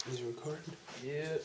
Is it recording? Yeah.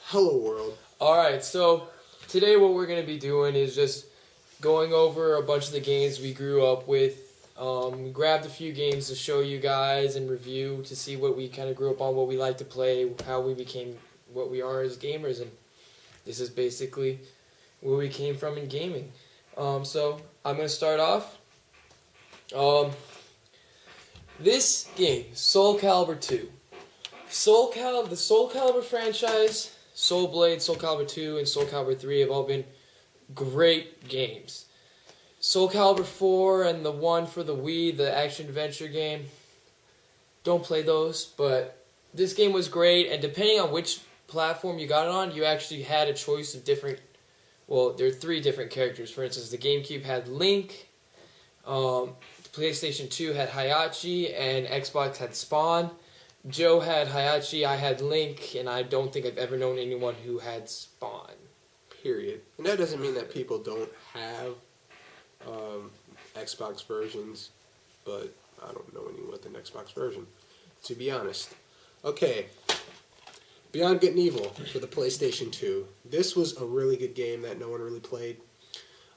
Hello, world. Alright, so today what we're going to be doing is just going over a bunch of the games we grew up with. We grabbed a few games to show you guys and review to see what we kind of grew up on, what we like to play, how we became what we are as gamers, and this is basically where we came from in gaming. So I'm going to start off. This game, Soul Calibur 2. The Soul Calibur franchise, Soul Blade, Soul Calibur 2, and Soul Calibur 3 have all been great games. Soul Calibur 4 and the one for the Wii, the action-adventure game, don't play those, but this game was great, and depending on which platform you got it on, you actually had a choice of different, well, there are 3 different characters. For instance, the GameCube had Link, the PlayStation 2 had Heihachi, and Xbox had Spawn. Joe had Heihachi, I had Link, and I don't think I've ever known anyone who had Spawn. Period. And that doesn't mean that people don't have Xbox versions, but I don't know anyone with an Xbox version, to be honest. Okay, Beyond Good and Evil for the PlayStation 2. This was a really good game that no one really played.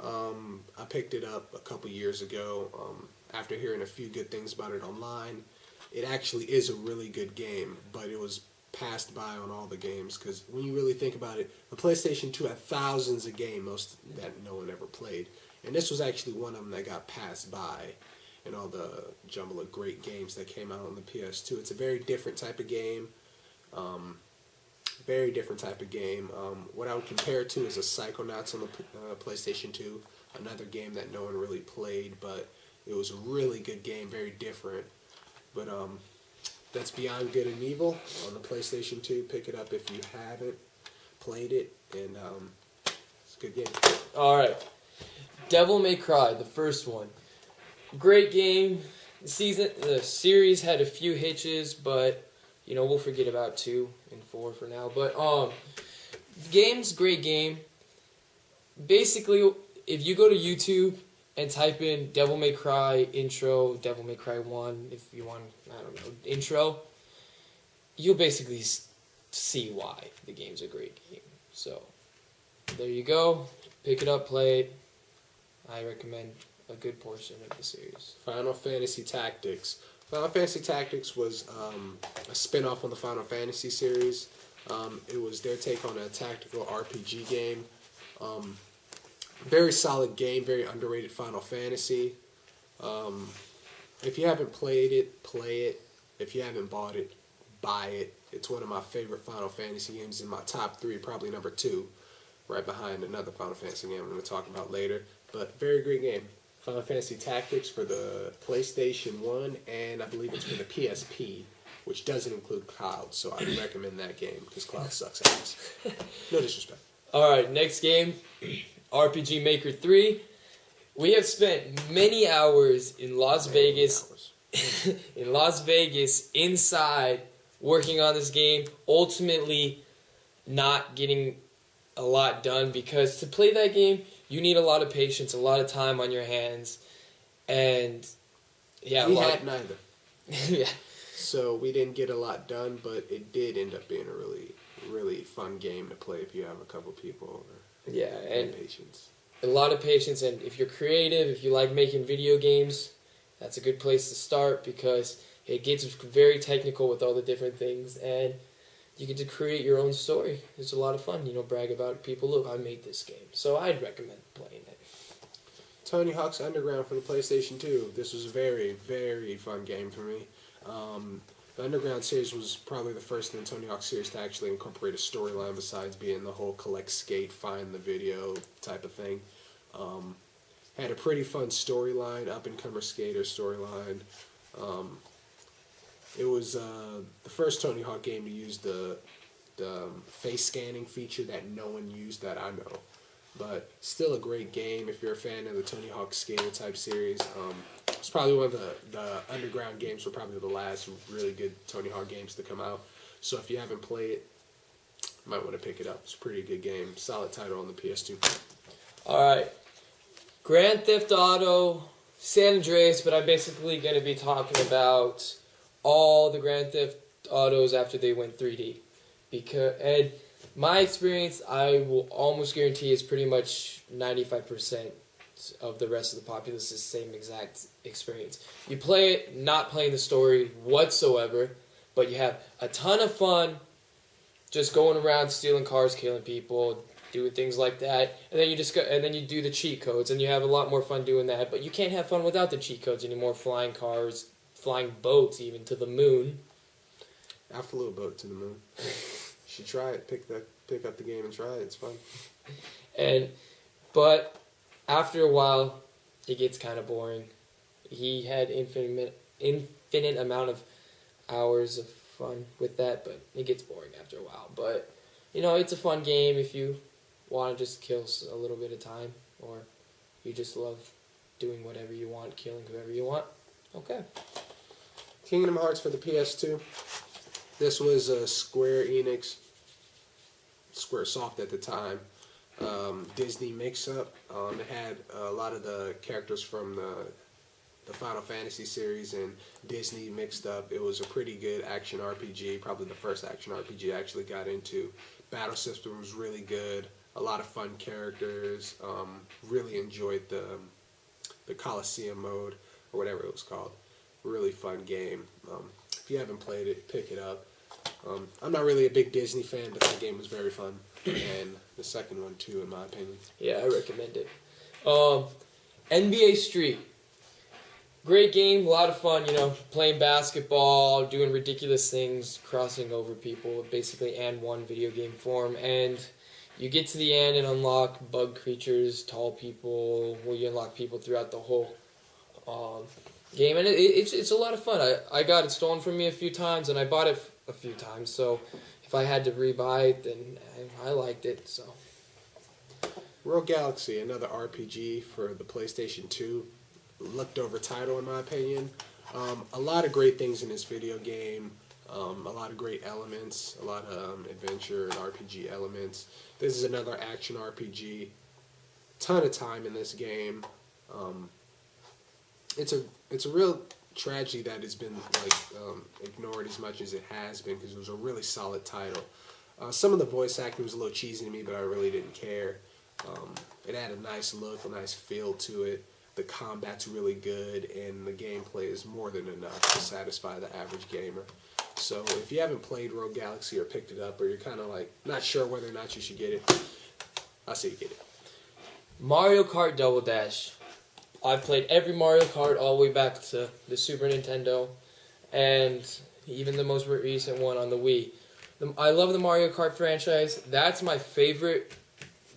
I picked it up a couple years ago after hearing a few good things about it online. It actually is a really good game, but it was passed by on all the games, because when you really think about it, the PlayStation 2 had thousands of games, most that no one ever played. And this was actually one of them that got passed by in all the jumble of great games that came out on the PS2. It's a very different type of game. Very different type of game. What I would compare it to is a Psychonauts on the PlayStation 2. Another game that no one really played, but it was a really good game, very different. But that's Beyond Good and Evil on the PlayStation 2. Pick it up if you haven't played it, and it's a good game. Alright, Devil May Cry, the first one. Great game. The series had a few hitches, but you know, we'll forget about 2 and 4 for now. But game's great game. Basically, if you go to YouTube and type in Devil May Cry intro, Devil May Cry 1, if you want, I don't know, intro, you'll basically see why the game's a great game. So, there you go. Pick it up, play it. I recommend a good portion of the series. Final Fantasy Tactics. Final Fantasy Tactics was a spin-off on the Final Fantasy series. It was their take on a tactical RPG game. Very solid game, very underrated Final Fantasy. If you haven't played it, play it. If you haven't bought it, buy it. It's one of my favorite Final Fantasy games, in my top 3, probably number 2, right behind another Final Fantasy game I'm going to talk about later. But very great game. Final Fantasy Tactics for the PlayStation 1, and I believe it's for the PSP, which doesn't include Cloud, so I recommend that game, because Cloud sucks ass. No disrespect. Alright, next game, RPG Maker 3. We have spent many hours in Las Vegas, inside, working on this game, ultimately not getting a lot done, because to play that game, you need a lot of patience, a lot of time on your hands, and yeah, we had neither. Yeah. So we didn't get a lot done, but it did end up being a really, really fun game to play if you have a couple people. Yeah, and patience. A lot of patience, and if you're creative, if you like making video games, that's a good place to start, because it gets very technical with all the different things, and you get to create your own story. It's a lot of fun, brag about people. Look, I made this game. So I'd recommend playing it. Tony Hawk's Underground for the PlayStation 2. This was a very, very fun game for me. The Underground series was probably the first in the Tony Hawk series to actually incorporate a storyline besides being the whole collect, skate, find the video type of thing. Had a pretty fun storyline, up-and-comer skater storyline. It was the first Tony Hawk game to use the face scanning feature that no one used that I know. But still a great game if you're a fan of the Tony Hawk Skater type series. It's probably one of the underground games were probably the last really good Tony Hawk games to come out. So if you haven't played it, you might want to pick it up. It's a pretty good game. Solid title on the PS2. All right, Grand Theft Auto San Andreas, but I'm basically going to be talking about all the Grand Theft Autos after they went 3D. And my experience, I will almost guarantee, is pretty much 95% of the rest of the populace is the same exact experience. You play it, not playing the story whatsoever, but you have a ton of fun just going around stealing cars, killing people, doing things like that, and then you do the cheat codes, and you have a lot more fun doing that. But you can't have fun without the cheat codes anymore. Flying cars, flying boats, even to the moon. I flew a boat to the moon. You should try it. Pick up the game and try it. It's fun. But after a while, it gets kind of boring. He had infinite amount of hours of fun with that, but it gets boring after a while. But it's a fun game if you want to just kill a little bit of time, or you just love doing whatever you want, killing whoever you want. Okay. Kingdom Hearts for the PS2. This was a Squaresoft at the time. Disney mix-up. It had a lot of the characters from the Final Fantasy series and Disney mixed up. It was a pretty good action RPG, probably the first action RPG I actually got into. Battle system was really good. A lot of fun characters. Really enjoyed the Coliseum mode, or whatever it was called. Really fun game. If you haven't played it, pick it up. I'm not really a big Disney fan, but that game was very fun. And the second one too, in my opinion. Yeah, I recommend it. NBA Street. Great game, a lot of fun, playing basketball, doing ridiculous things, crossing over people, basically and one video game form. And you get to the end and unlock bug creatures, tall people, you unlock people throughout the whole game. And it's a lot of fun. I got it stolen from me a few times, and I bought it a few times, so if I had to rebuy it, then I liked it. So, Rogue Galaxy, another RPG for the PlayStation 2. Looked over title, in my opinion. A lot of great things in this video game. A lot of great elements, a lot of adventure and RPG elements. This is another action RPG. Ton of time in this game. It's a real tragedy that it's been ignored as much as it has been, because it was a really solid title. Some of the voice acting was a little cheesy to me, but I really didn't care. It had a nice look, a nice feel to it. The combat's really good, and the gameplay is more than enough to satisfy the average gamer. So if you haven't played Rogue Galaxy or picked it up, or you're kind of not sure whether or not you should get it, I say you get it. Mario Kart Double Dash. I've played every Mario Kart all the way back to the Super Nintendo, and even the most recent one on the Wii. I love the Mario Kart franchise. That's my favorite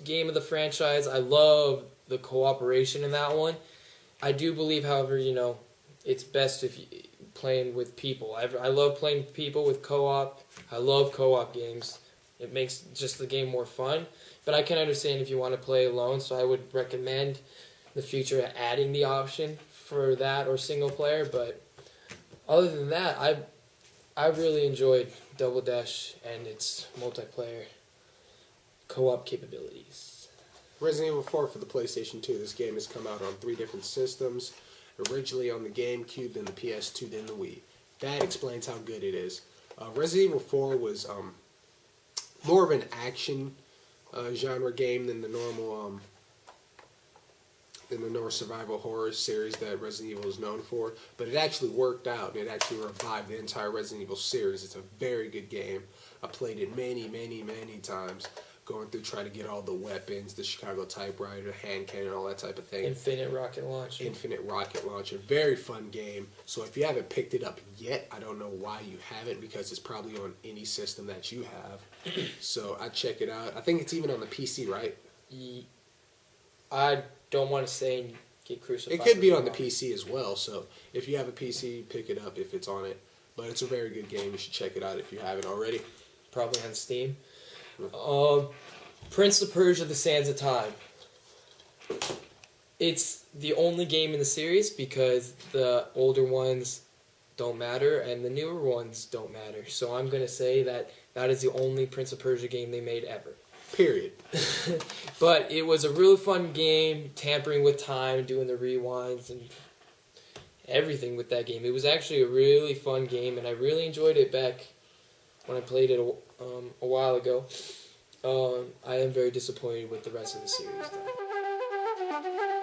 game of the franchise. I love the cooperation in that one. I do believe, however, it's best if you playing with people. I love playing with people with co-op. I love co-op games. It makes just the game more fun. But I can understand if you want to play alone, so I would recommend in the future adding the option for that or single player. But other than that, I really enjoyed Double Dash and its multiplayer co-op capabilities. Resident Evil 4 for the PlayStation 2. This game has come out on 3 different systems. Originally on the GameCube, then the PS2, then the Wii. That explains how good it is. Resident Evil 4 was more of an action genre game than the normal survival horror series that Resident Evil is known for. But it actually worked out, and it actually revived the entire Resident Evil series. It's a very good game. I played it many, many, many times, going through trying to get all the weapons, the Chicago typewriter, hand cannon, all that type of thing. Infinite rocket launch. Infinite rocket launcher. Very fun game. So if you haven't picked it up yet, I don't know why you haven't, because it's probably on any system that you have. So I'd check it out. I think it's even on the PC, right? I don't want to say and get crucified. It could be on the PC as well. So if you have a PC, pick it up if it's on it. But it's a very good game. You should check it out if you haven't already. Probably on Steam. Prince of Persia: The Sands of Time. it's the only game in the series because the older ones don't matter and the newer ones don't matter. So I'm going to say that that is the only Prince of Persia game they made ever. Period. But it was a really fun game, tampering with time, doing the rewinds and everything with that game. It was actually a really fun game, and I really enjoyed it back when I played it a while ago. I am very disappointed with the rest of the series, though.